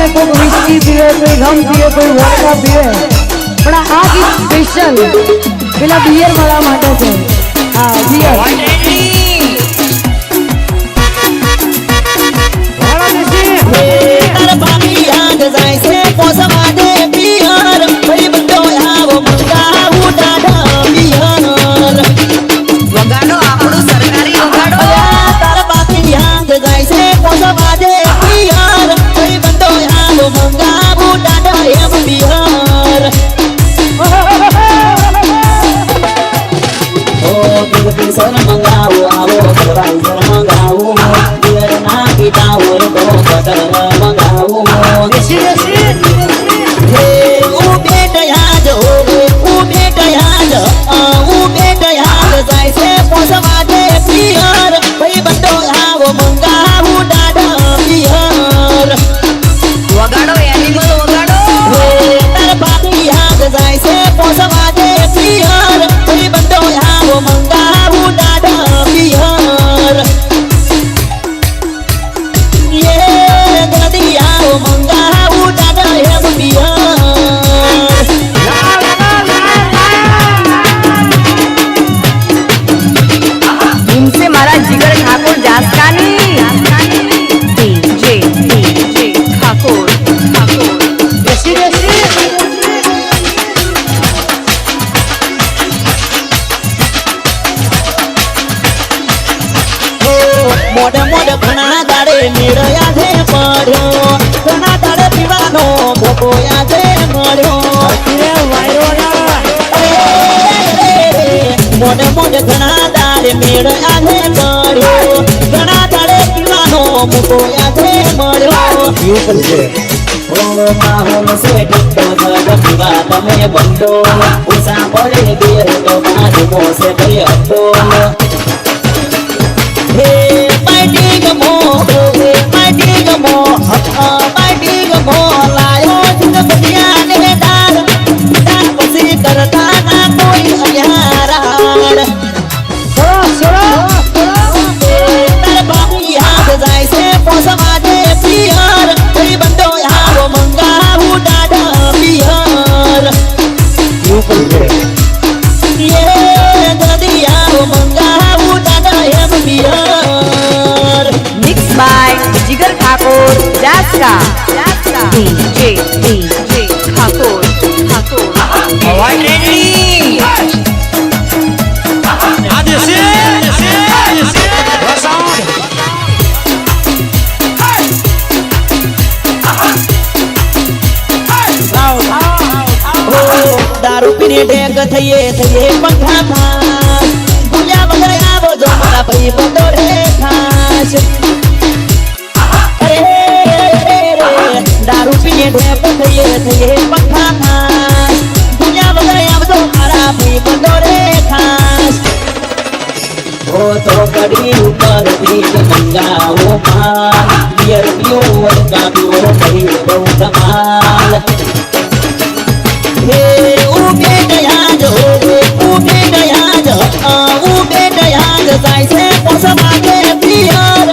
पीवे, कोई विस्की पीवे, कोई रम पीवे, कोई वोडका पीवे, पण आ गीत स्पेशल પેલા બિયર વાળા માટે છે. હા બિયર તાર ભાભી યાદ જાય છે પોસવા દે બિયર ભાઈ બંધો આવો મંગાવું દાડા બિયર વગાડો આપણું સરકારી વગાડો. તાર ભાભી યાદ જાય છે પોસવા દે બિયર ભાઈ બંધો આવો મંગાવું દાડા એમ બિયર સર મંગાવો આવો સર મંગાવો બિયર ના પીતા હોય તો બટર મંગાવો હે ઓ બેટયા જ ઓ બેટયા જ જાય છે પોસવા દે બિયર ભાઈ બંધો આવો મંગાવું દાડા બિયર વગાડો એનિમલ વગાડો. તાર ભાભી યાદ જાય છે પોસવા દે બિયર ભાઈ બંધો આવો મંગાવું દાડા બિયર યે જલ્દી આવો મંગાવું દાડા એમ બિયર હિમસે મારા જીગર ઠાકોર જાસકાની ડીજે ઠાકોર મોઢે મોઢે ઘણા દાડે મેળયા છે પડ્યો ઘણા દાડે પીવાનો ભોગોયા છે મળ્યો મોઢે મોઢે ઘણા દાડે મેળયા છે પડ્યો ઘણા દાડે પીવાનો ભોગોયા છે મળ્યો માહોલ સે ઠંડો પીવા તમે બંધો ઉષા પડે બેર તો બાજુ મોસે કરી હતો Hey, my big mo, my big mo, layo jung badiya ne dar, dar pasi karta na koi ayaran. Tar babu yaad jai se posama de piyar, koi bando yaavo mangavu dada piyar. Ye jodi yaavo mangavu dada em piyar. Mix by Jigar Thakor જાસકા DJ Thakor અવાજ ready આજે છે sound દારૂ પીને ઢેક થઈએ પંખા માં ભૂલ્યા વગર આવો જો મારા ભાઈ બંધો રે ખાસ અરે દારૂ પીને ઢેક થઈએ પંખા માં ભૂલ્યા વગર આવજો મારા ભાઈ બંધો રે ખાસ ઓ તો કડી ઉપર બીજ મંગાવો પાન બિયર પીઓ વડકા પીઓ કરી બહુ ધમાલ હે ઉભે ગયા જ જાય છે પોસવા દે પિયર